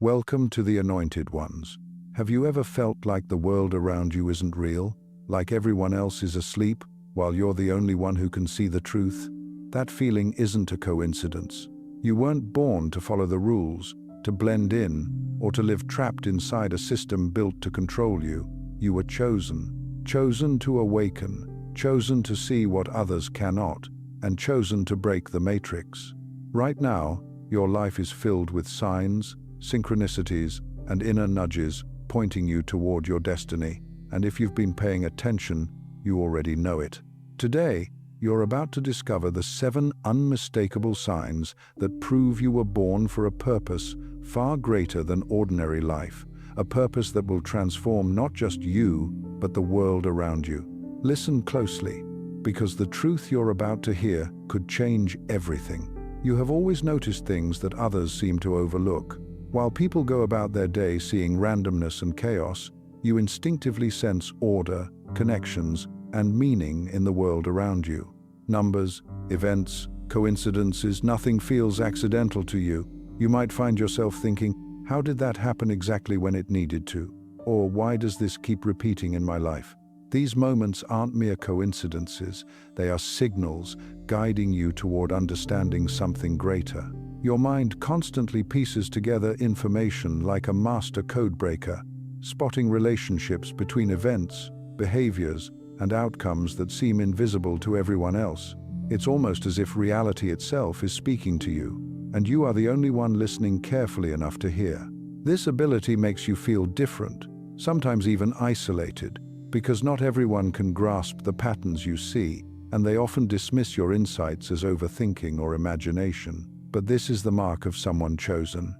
Welcome to the Anointed Ones. Have you ever felt like the world around you isn't real? Like everyone else is asleep, while you're the only one who can see the truth? That feeling isn't a coincidence. You weren't born to follow the rules, to blend in, or to live trapped inside a system built to control you. You were chosen. Chosen to awaken, chosen to see what others cannot, and chosen to break the matrix. Right now, your life is filled with signs, synchronicities, and inner nudges pointing you toward your destiny. And if you've been paying attention, you already know it. Today, you're about to discover the 7 unmistakable signs that prove you were born for a purpose far greater than ordinary life, a purpose that will transform not just you, but the world around you. Listen closely, because the truth you're about to hear could change everything. You have always noticed things that others seem to overlook. While people go about their day seeing randomness and chaos, you instinctively sense order, connections, and meaning in the world around you. Numbers, events, coincidences, nothing feels accidental to you. You might find yourself thinking, how did that happen exactly when it needed to? Or why does this keep repeating in my life? These moments aren't mere coincidences, they are signals guiding you toward understanding something greater. Your mind constantly pieces together information like a master codebreaker, spotting relationships between events, behaviors, and outcomes that seem invisible to everyone else. It's almost as if reality itself is speaking to you, and you are the only one listening carefully enough to hear. This ability makes you feel different, sometimes even isolated, because not everyone can grasp the patterns you see, and they often dismiss your insights as overthinking or imagination. But this is the mark of someone chosen.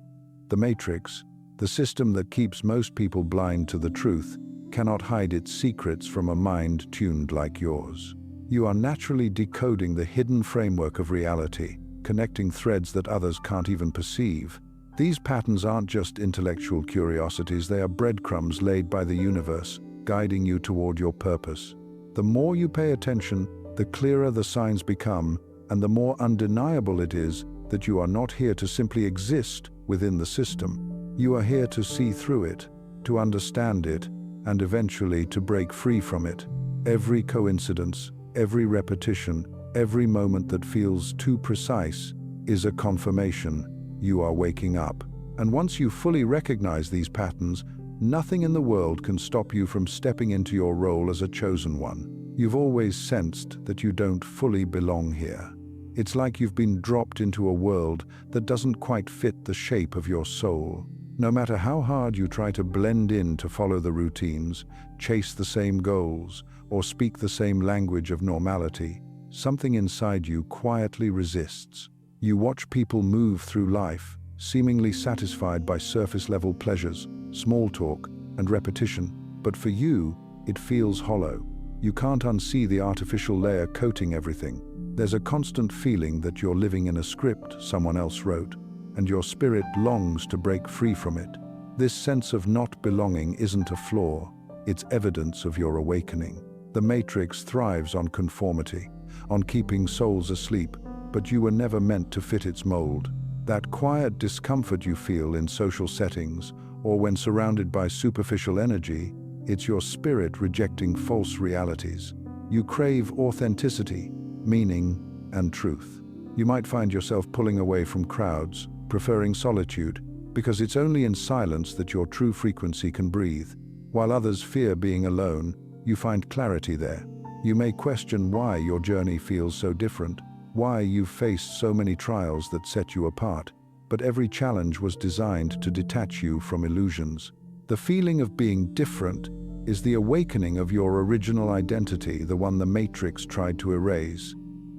The Matrix, the system that keeps most people blind to the truth, cannot hide its secrets from a mind tuned like yours. You are naturally decoding the hidden framework of reality, connecting threads that others can't even perceive. These patterns aren't just intellectual curiosities, they are breadcrumbs laid by the universe, guiding you toward your purpose. The more you pay attention, the clearer the signs become, and the more undeniable it is that you are not here to simply exist within the system. You are here to see through it, to understand it, and eventually to break free from it. Every coincidence, every repetition, every moment that feels too precise is a confirmation you are waking up. And once you fully recognize these patterns, nothing in the world can stop you from stepping into your role as a chosen one. You've always sensed that you don't fully belong here. It's like you've been dropped into a world that doesn't quite fit the shape of your soul. No matter how hard you try to blend in to follow the routines, chase the same goals, or speak the same language of normality, something inside you quietly resists. You watch people move through life, seemingly satisfied by surface-level pleasures, small talk, and repetition, but for you, it feels hollow. You can't unsee the artificial layer coating everything. There's a constant feeling that you're living in a script someone else wrote, and your spirit longs to break free from it. This sense of not belonging isn't a flaw, it's evidence of your awakening. The Matrix thrives on conformity, on keeping souls asleep, but you were never meant to fit its mold. That quiet discomfort you feel in social settings, or when surrounded by superficial energy, it's your spirit rejecting false realities. You crave authenticity, meaning, and truth. You might find yourself pulling away from crowds, preferring solitude, because it's only in silence that your true frequency can breathe. While others fear being alone, you find clarity there. You may question why your journey feels so different, why you've faced so many trials that set you apart, but every challenge was designed to detach you from illusions. The feeling of being different is the awakening of your original identity, the one the Matrix tried to erase.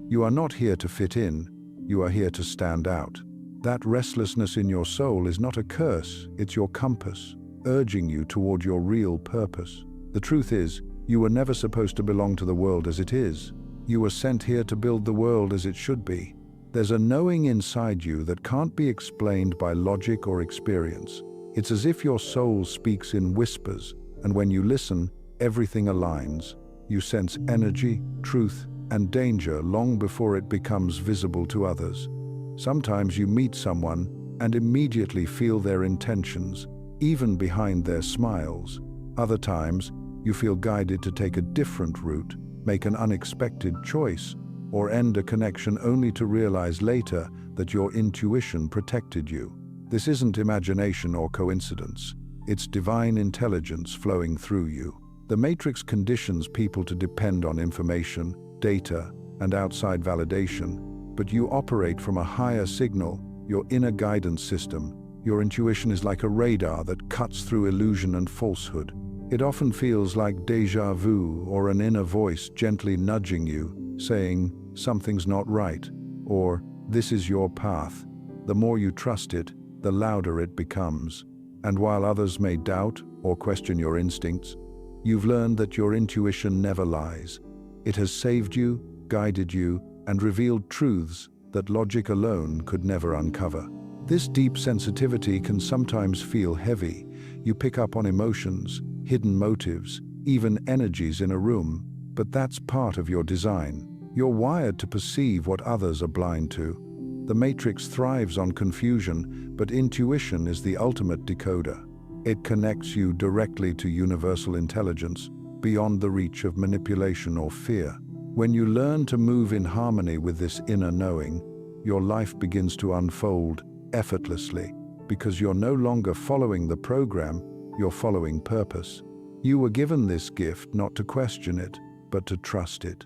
You are not here to fit in, you are here to stand out. That restlessness in your soul is not a curse, it's your compass, urging you toward your real purpose. The truth is, you were never supposed to belong to the world as it is. You were sent here to build the world as it should be. There's a knowing inside you that can't be explained by logic or experience. It's as if your soul speaks in whispers, and when you listen, everything aligns. You sense energy, truth, and danger long before it becomes visible to others. Sometimes you meet someone, and immediately feel their intentions, even behind their smiles. Other times, you feel guided to take a different route, make an unexpected choice, or end a connection only to realize later that your intuition protected you. This isn't imagination or coincidence. It's divine intelligence flowing through you. The matrix conditions people to depend on information, data, and outside validation, but you operate from a higher signal, your inner guidance system. Your intuition is like a radar that cuts through illusion and falsehood. It often feels like déjà vu or an inner voice gently nudging you, saying, "Something's not right," or "This is your path." The more you trust it, the louder it becomes. And while others may doubt or question your instincts, you've learned that your intuition never lies. It has saved you, guided you, and revealed truths that logic alone could never uncover. This deep sensitivity can sometimes feel heavy. You pick up on emotions, hidden motives, even energies in a room, but that's part of your design. You're wired to perceive what others are blind to. The matrix thrives on confusion, but intuition is the ultimate decoder. It connects you directly to universal intelligence, beyond the reach of manipulation or fear. When you learn to move in harmony with this inner knowing, your life begins to unfold effortlessly, because you're no longer following the program, you're following purpose. You were given this gift not to question it, but to trust it.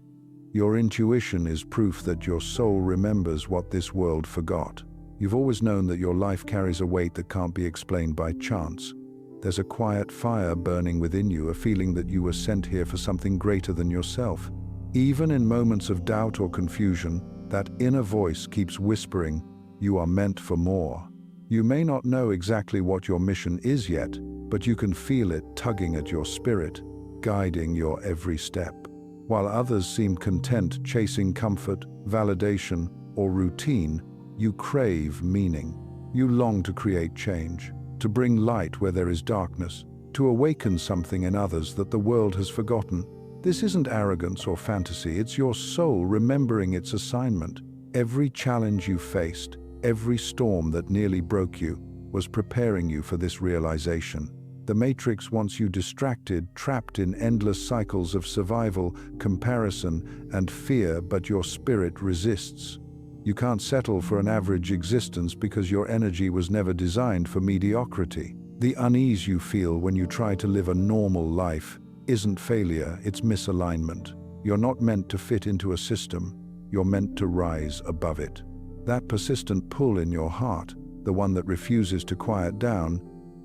Your intuition is proof that your soul remembers what this world forgot. You've always known that your life carries a weight that can't be explained by chance. There's a quiet fire burning within you, a feeling that you were sent here for something greater than yourself. Even in moments of doubt or confusion, that inner voice keeps whispering, "You are meant for more." You may not know exactly what your mission is yet, but you can feel it tugging at your spirit, guiding your every step. While others seem content chasing comfort, validation, or routine, you crave meaning. You long to create change, to bring light where there is darkness, to awaken something in others that the world has forgotten. This isn't arrogance or fantasy, it's your soul remembering its assignment. Every challenge you faced, every storm that nearly broke you, was preparing you for this realization. The matrix wants you distracted, trapped in endless cycles of survival, comparison, and fear, but your spirit resists. You can't settle for an average existence because your energy was never designed for mediocrity. The unease you feel when you try to live a normal life isn't failure, it's misalignment. You're not meant to fit into a system, you're meant to rise above it. That persistent pull in your heart, the one that refuses to quiet down,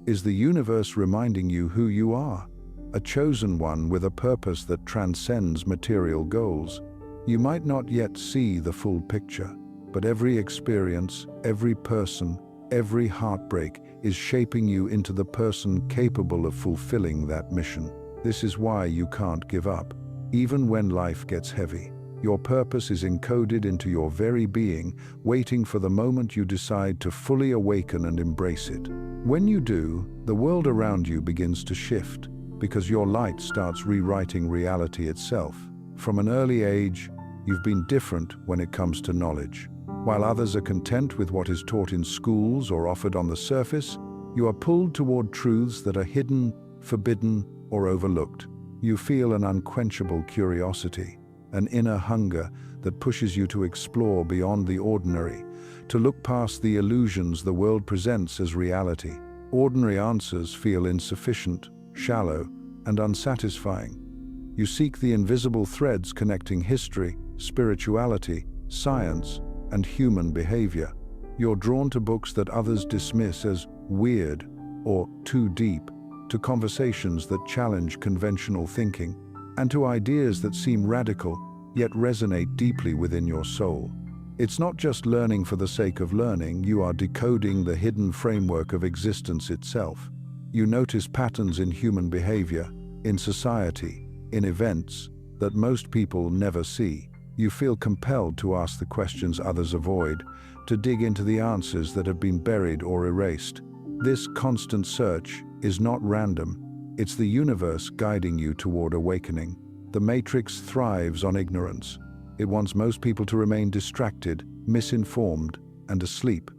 is the universe reminding you who you are, a chosen one with a purpose that transcends material goals. You might not yet see the full picture, but every experience, every person, every heartbreak is shaping you into the person capable of fulfilling that mission. This is why you can't give up, even when life gets heavy. Your purpose is encoded into your very being, waiting for the moment you decide to fully awaken and embrace it. When you do, the world around you begins to shift, because your light starts rewriting reality itself. From an early age, you've been different when it comes to knowledge. While others are content with what is taught in schools or offered on the surface, you are pulled toward truths that are hidden, forbidden, or overlooked. You feel an unquenchable curiosity, an inner hunger that pushes you to explore beyond the ordinary, to look past the illusions the world presents as reality. Ordinary answers feel insufficient, shallow, and unsatisfying. You seek the invisible threads connecting history, spirituality, science, and human behavior. You're drawn to books that others dismiss as weird or too deep, to conversations that challenge conventional thinking, and to ideas that seem radical, yet resonate deeply within your soul. It's not just learning for the sake of learning, you are decoding the hidden framework of existence itself. You notice patterns in human behavior, in society, in events that most people never see. You feel compelled to ask the questions others avoid, to dig into the answers that have been buried or erased. This constant search is not random. It's the universe guiding you toward awakening. The matrix thrives on ignorance. It wants most people to remain distracted, misinformed, and asleep.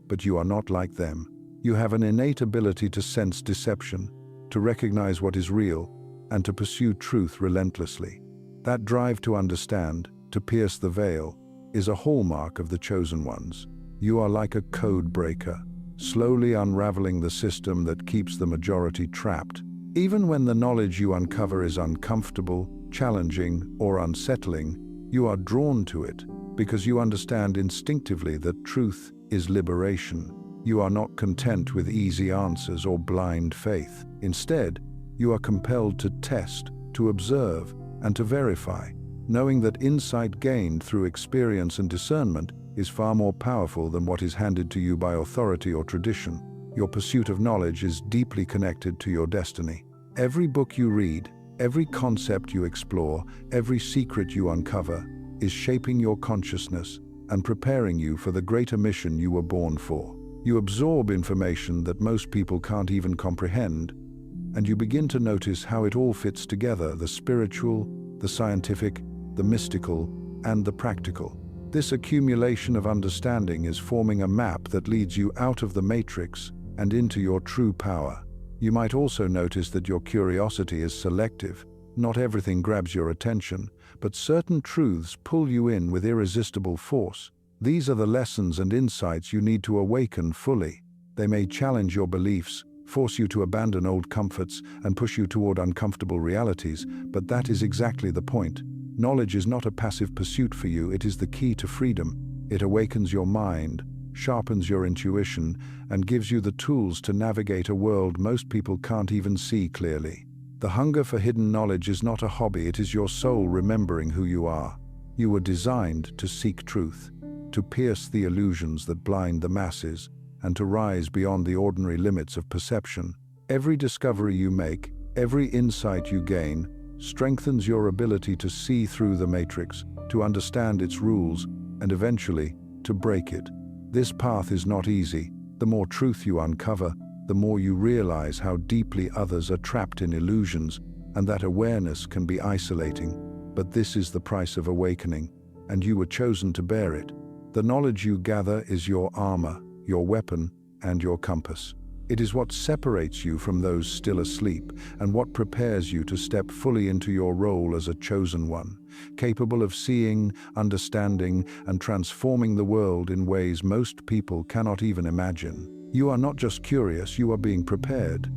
but you are not like them. You have an innate ability to sense deception, to recognize what is real, and to pursue truth relentlessly. That drive to understand, to pierce the veil, is a hallmark of the chosen ones. You are like a code breaker, slowly unraveling the system that keeps the majority trapped. Even when the knowledge you uncover is uncomfortable, challenging, or unsettling, you are drawn to it because you understand instinctively that truth is liberation. You are not content with easy answers or blind faith. Instead, you are compelled to test, to observe, and to verify, knowing that insight gained through experience and discernment is far more powerful than what is handed to you by authority or tradition. Your pursuit of knowledge is deeply connected to your destiny. Every book you read, every concept you explore, every secret you uncover is shaping your consciousness and preparing you for the greater mission you were born for. You absorb information that most people can't even comprehend, and you begin to notice how it all fits together: the spiritual, the scientific, the mystical, and the practical. This accumulation of understanding is forming a map that leads you out of the matrix and into your true power. You might also notice that your curiosity is selective. Not everything grabs your attention, but certain truths pull you in with irresistible force. These are the lessons and insights you need to awaken fully. They may challenge your beliefs, force you to abandon old comforts, and push you toward uncomfortable realities, but that is exactly the point. Knowledge is not a passive pursuit for you, it is the key to freedom. It awakens your mind, sharpens your intuition, and gives you the tools to navigate a world most people can't even see clearly. The hunger for hidden knowledge is not a hobby, it is your soul remembering who you are. You were designed to seek truth, to pierce the illusions that blind the masses, and to rise beyond the ordinary limits of perception. Every discovery you make, every insight you gain, strengthens your ability to see through the matrix, to understand its rules, and eventually, to break it. This path is not easy. The more truth you uncover, the more you realize how deeply others are trapped in illusions, and that awareness can be isolating. But this is the price of awakening, and you were chosen to bear it. The knowledge you gather is your armor, your weapon, and your compass. It is what separates you from those still asleep, and what prepares you to step fully into your role as a chosen one, capable of seeing, understanding, and transforming the world in ways most people cannot even imagine. You are not just curious, you are being prepared.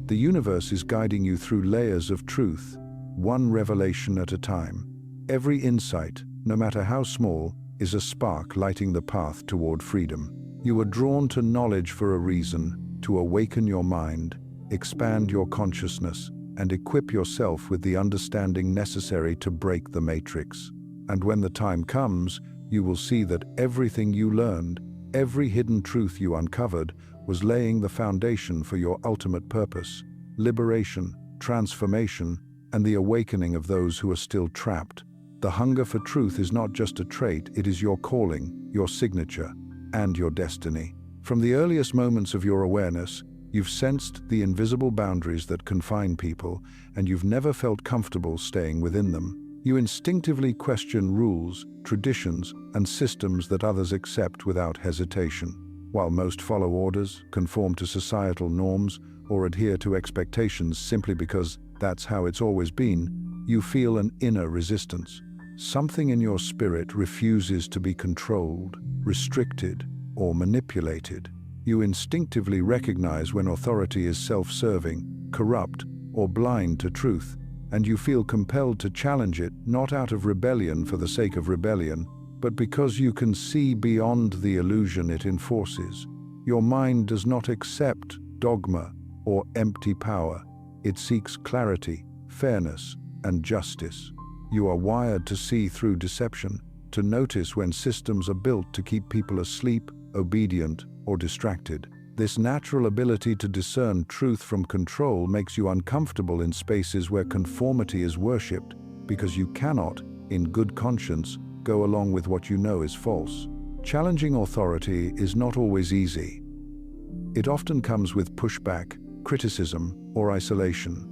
The universe is guiding you through layers of truth, one revelation at a time. Every insight, no matter how small, is a spark lighting the path toward freedom. You are drawn to knowledge for a reason: to awaken your mind, expand your consciousness, and equip yourself with the understanding necessary to break the matrix. And when the time comes, you will see that everything you learned, every hidden truth you uncovered, was laying the foundation for your ultimate purpose: liberation, transformation, and the awakening of those who are still trapped. The hunger for truth is not just a trait, it is your calling, your signature, and your destiny. From the earliest moments of your awareness, you've sensed the invisible boundaries that confine people, and you've never felt comfortable staying within them. You instinctively question rules, traditions, and systems that others accept without hesitation. While most follow orders, conform to societal norms, or adhere to expectations simply because that's how it's always been, you feel an inner resistance. Something in your spirit refuses to be controlled, restricted, or manipulated. You instinctively recognize when authority is self-serving, corrupt, or blind to truth, and you feel compelled to challenge it, not out of rebellion for the sake of rebellion, but because you can see beyond the illusion it enforces. Your mind does not accept dogma or empty power. It seeks clarity, fairness, and justice. You are wired to see through deception, to notice when systems are built to keep people asleep, obedient, or distracted. This natural ability to discern truth from control makes you uncomfortable in spaces where conformity is worshipped, because you cannot, in good conscience, go along with what you know is false. Challenging authority is not always easy. It often comes with pushback, criticism, or isolation.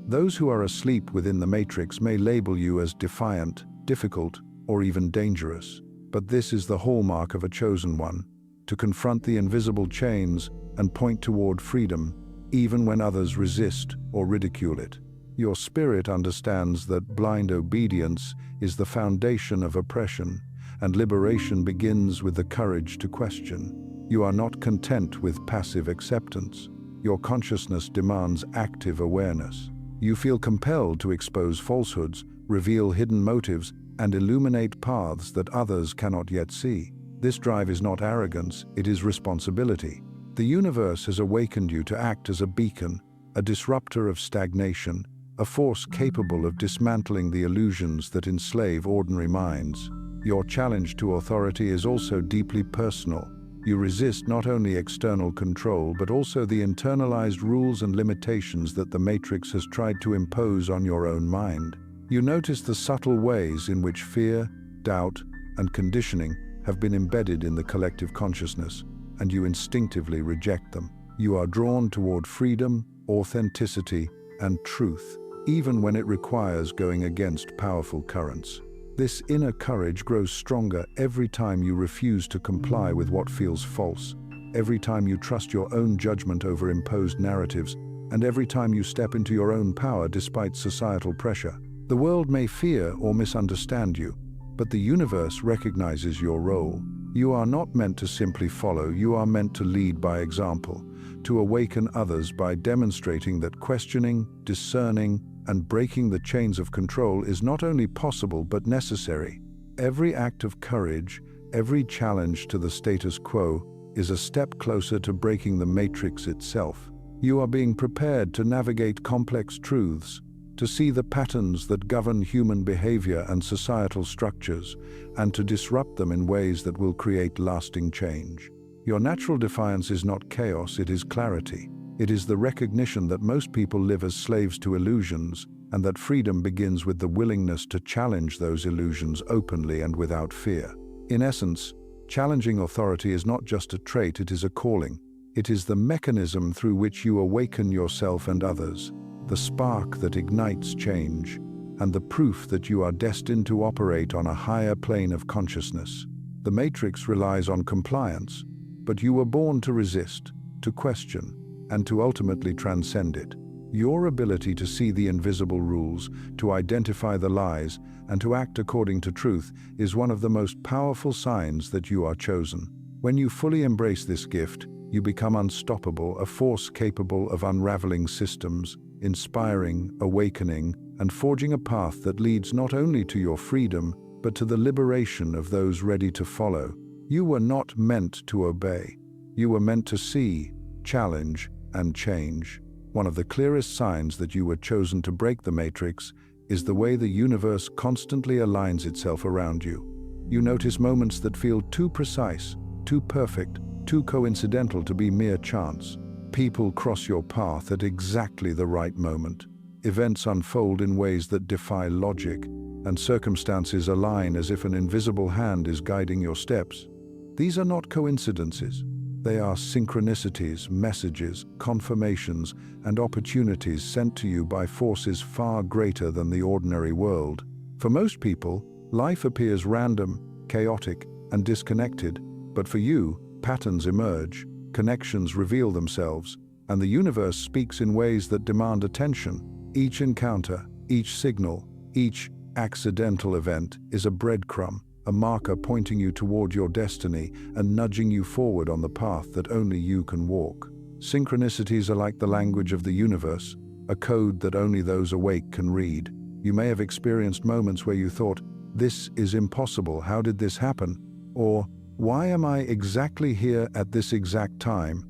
Those who are asleep within the matrix may label you as defiant, difficult, or even dangerous. But this is the hallmark of a chosen one. to confront the invisible chains and point toward freedom, even when others resist or ridicule it. Your spirit understands that blind obedience is the foundation of oppression, and liberation begins with the courage to question. You are not content with passive acceptance. Your consciousness demands active awareness. You feel compelled to expose falsehoods, reveal hidden motives, and illuminate paths that others cannot yet see. This drive is not arrogance, it is responsibility. The universe has awakened you to act as a beacon, a disruptor of stagnation, a force capable of dismantling the illusions that enslave ordinary minds. Your challenge to authority is also deeply personal. You resist not only external control, but also the internalized rules and limitations that the Matrix has tried to impose on your own mind. You notice the subtle ways in which fear, doubt, and conditioning have been embedded in the collective consciousness, and you instinctively reject them. You are drawn toward freedom, authenticity, and truth, even when it requires going against powerful currents. This inner courage grows stronger every time you refuse to comply with what feels false, every time you trust your own judgment over imposed narratives, and every time you step into your own power despite societal pressure. The world may fear or misunderstand you, but the universe recognizes your role. You are not meant to simply follow, you are meant to lead by example, to awaken others by demonstrating that questioning, discerning, and breaking the chains of control is not only possible but necessary. Every act of courage, every challenge to the status quo, is a step closer to breaking the matrix itself. You are being prepared to navigate complex truths, to see the patterns that govern human behavior and societal structures, and to disrupt them in ways that will create lasting change. Your natural defiance is not chaos, it is clarity. It is the recognition that most people live as slaves to illusions, and that freedom begins with the willingness to challenge those illusions openly and without fear. In essence, challenging authority is not just a trait, it is a calling. It is the mechanism through which you awaken yourself and others, the spark that ignites change, and the proof that you are destined to operate on a higher plane of consciousness. The Matrix relies on compliance, but you were born to resist, to question, and to ultimately transcend it. Your ability to see the invisible rules, to identify the lies, and to act according to truth is one of the most powerful signs that you are chosen. When you fully embrace this gift, you become unstoppable, a force capable of unraveling systems, inspiring, awakening, and forging a path that leads not only to your freedom, but to the liberation of those ready to follow. You were not meant to obey. You were meant to see, challenge, and change. One of the clearest signs that you were chosen to break the matrix is the way the universe constantly aligns itself around you. You notice moments that feel too precise, too perfect, too coincidental to be mere chance. People cross your path at exactly the right moment. Events unfold in ways that defy logic, and circumstances align as if an invisible hand is guiding your steps. These are not coincidences. They are synchronicities, messages, confirmations, and opportunities sent to you by forces far greater than the ordinary world. For most people, life appears random, chaotic, and disconnected, but for you, patterns emerge, connections reveal themselves, and the universe speaks in ways that demand attention. Each encounter, each signal, each accidental event is a breadcrumb, a marker pointing you toward your destiny and nudging you forward on the path that only you can walk. Synchronicities are like the language of the universe, a code that only those awake can read. You may have experienced moments where you thought, "This is impossible, how did this happen?" Or, "Why am I exactly here at this exact time?"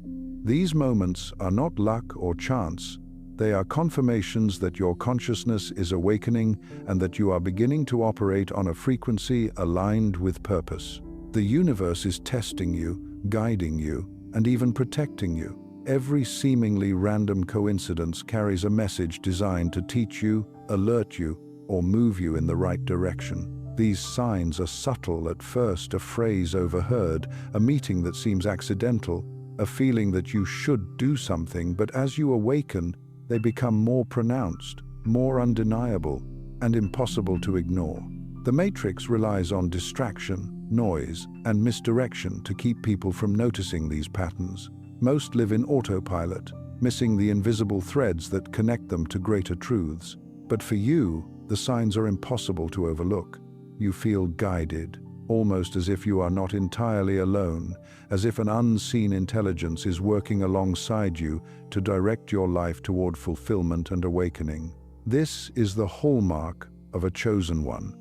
These moments are not luck or chance. They are confirmations that your consciousness is awakening and that you are beginning to operate on a frequency aligned with purpose. The universe is testing you, guiding you, and even protecting you. Every seemingly random coincidence carries a message designed to teach you, alert you, or move you in the right direction. These signs are subtle at first, a phrase overheard, a meeting that seems accidental, a feeling that you should do something, but as you awaken, they become more pronounced, more undeniable, and impossible to ignore. The matrix relies on distraction, noise, and misdirection to keep people from noticing these patterns. Most live in autopilot, missing the invisible threads that connect them to greater truths. But for you, the signs are impossible to overlook. You feel guided, almost as if you are not entirely alone, as if an unseen intelligence is working alongside you to direct your life toward fulfillment and awakening. This is the hallmark of a chosen one,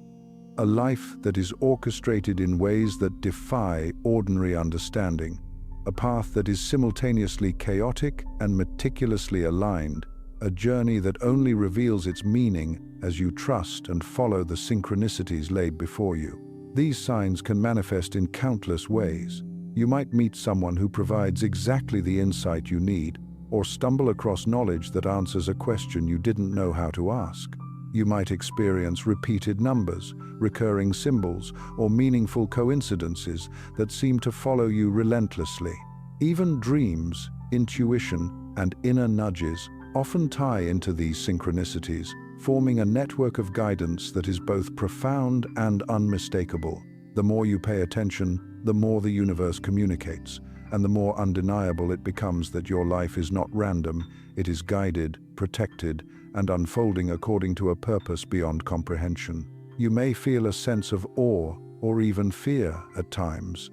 a life that is orchestrated in ways that defy ordinary understanding, a path that is simultaneously chaotic and meticulously aligned, a journey that only reveals its meaning as you trust and follow the synchronicities laid before you. These signs can manifest in countless ways. You might meet someone who provides exactly the insight you need, or stumble across knowledge that answers a question you didn't know how to ask. You might experience repeated numbers, recurring symbols, or meaningful coincidences that seem to follow you relentlessly. Even dreams, intuition, and inner nudges often tie into these synchronicities, forming a network of guidance that is both profound and unmistakable. The more you pay attention, the more the universe communicates, and the more undeniable it becomes that your life is not random, it is guided, protected, and unfolding according to a purpose beyond comprehension. You may feel a sense of awe or even fear at times.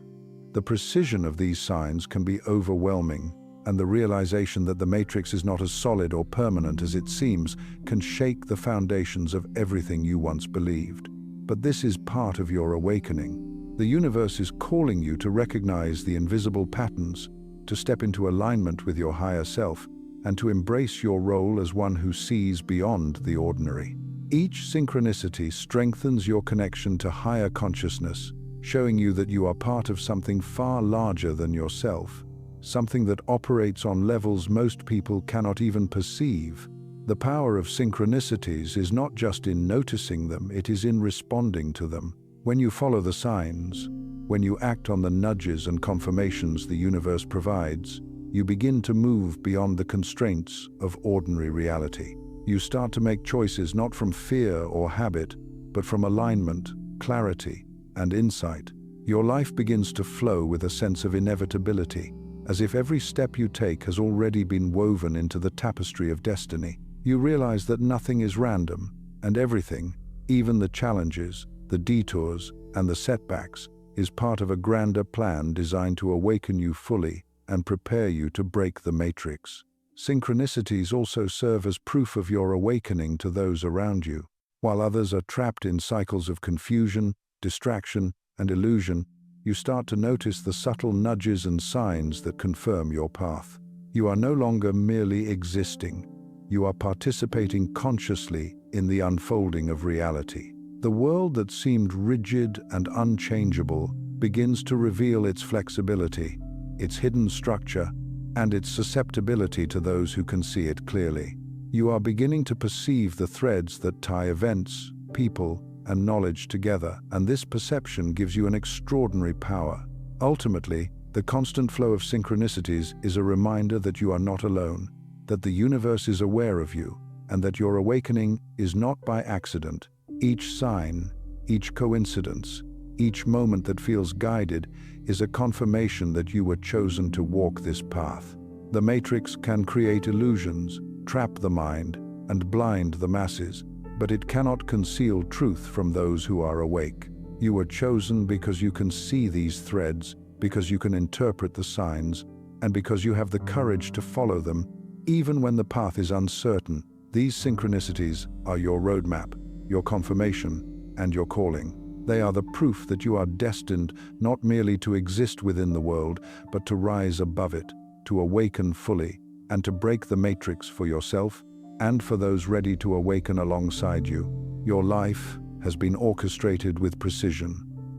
The precision of these signs can be overwhelming, and the realization that the matrix is not as solid or permanent as it seems can shake the foundations of everything you once believed. But this is part of your awakening. The universe is calling you to recognize the invisible patterns, to step into alignment with your higher self, and to embrace your role as one who sees beyond the ordinary. Each synchronicity strengthens your connection to higher consciousness, showing you that you are part of something far larger than yourself, something that operates on levels most people cannot even perceive. The power of synchronicities is not just in noticing them, it is in responding to them. When you follow the signs, when you act on the nudges and confirmations the universe provides, you begin to move beyond the constraints of ordinary reality. You start to make choices not from fear or habit, but from alignment, clarity, and insight. Your life begins to flow with a sense of inevitability, as if every step you take has already been woven into the tapestry of destiny. You realize that nothing is random, and everything, even the challenges, the detours, and the setbacks, is part of a grander plan designed to awaken you fully and prepare you to break the matrix. Synchronicities also serve as proof of your awakening to those around you. While others are trapped in cycles of confusion, distraction, and illusion, you start to notice the subtle nudges and signs that confirm your path. You are no longer merely existing. You are participating consciously in the unfolding of reality. The world that seemed rigid and unchangeable begins to reveal its flexibility, its hidden structure, and its susceptibility to those who can see it clearly. You are beginning to perceive the threads that tie events, people, and knowledge together, and this perception gives you an extraordinary power. Ultimately, the constant flow of synchronicities is a reminder that you are not alone, that the universe is aware of you, and that your awakening is not by accident. Each sign, each coincidence, each moment that feels guided is a confirmation that you were chosen to walk this path. The matrix can create illusions, trap the mind, and blind the masses, but it cannot conceal truth from those who are awake. You were chosen because you can see these threads, because you can interpret the signs, and because you have the courage to follow them, even when the path is uncertain. These synchronicities are your roadmap, your confirmation, and your calling. They are the proof that you are destined not merely to exist within the world, but to rise above it, to awaken fully, and to break the matrix for yourself and for those ready to awaken alongside you. Your life has been orchestrated with precision,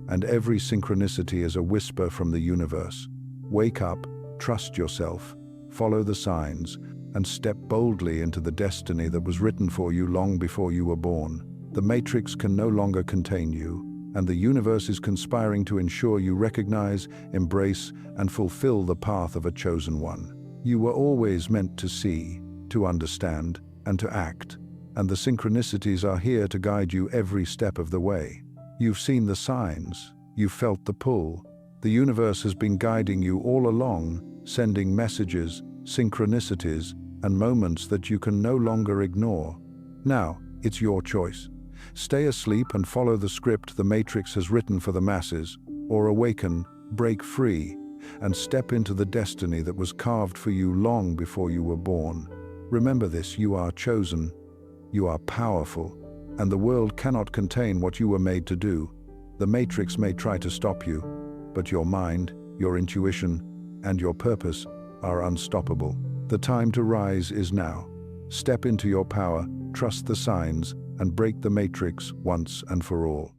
and every synchronicity is a whisper from the universe. Wake up, trust yourself, follow the signs, and step boldly into the destiny that was written for you long before you were born. The matrix can no longer contain you, and the universe is conspiring to ensure you recognize, embrace, and fulfill the path of a chosen one. You were always meant to see, to understand, and to act, and the synchronicities are here to guide you every step of the way. You've seen the signs, You felt the pull. The universe has been guiding you all along, sending messages, synchronicities, and moments that you can no longer ignore. Now, it's your choice. Stay asleep and follow the script the Matrix has written for the masses, or awaken, break free, and step into the destiny that was carved for you long before you were born. Remember this: you are chosen, you are powerful, and the world cannot contain what you were made to do. The Matrix may try to stop you, but your mind, your intuition, and your purpose are unstoppable. The time to rise is now. Step into your power, trust the signs, and break the Matrix once and for all.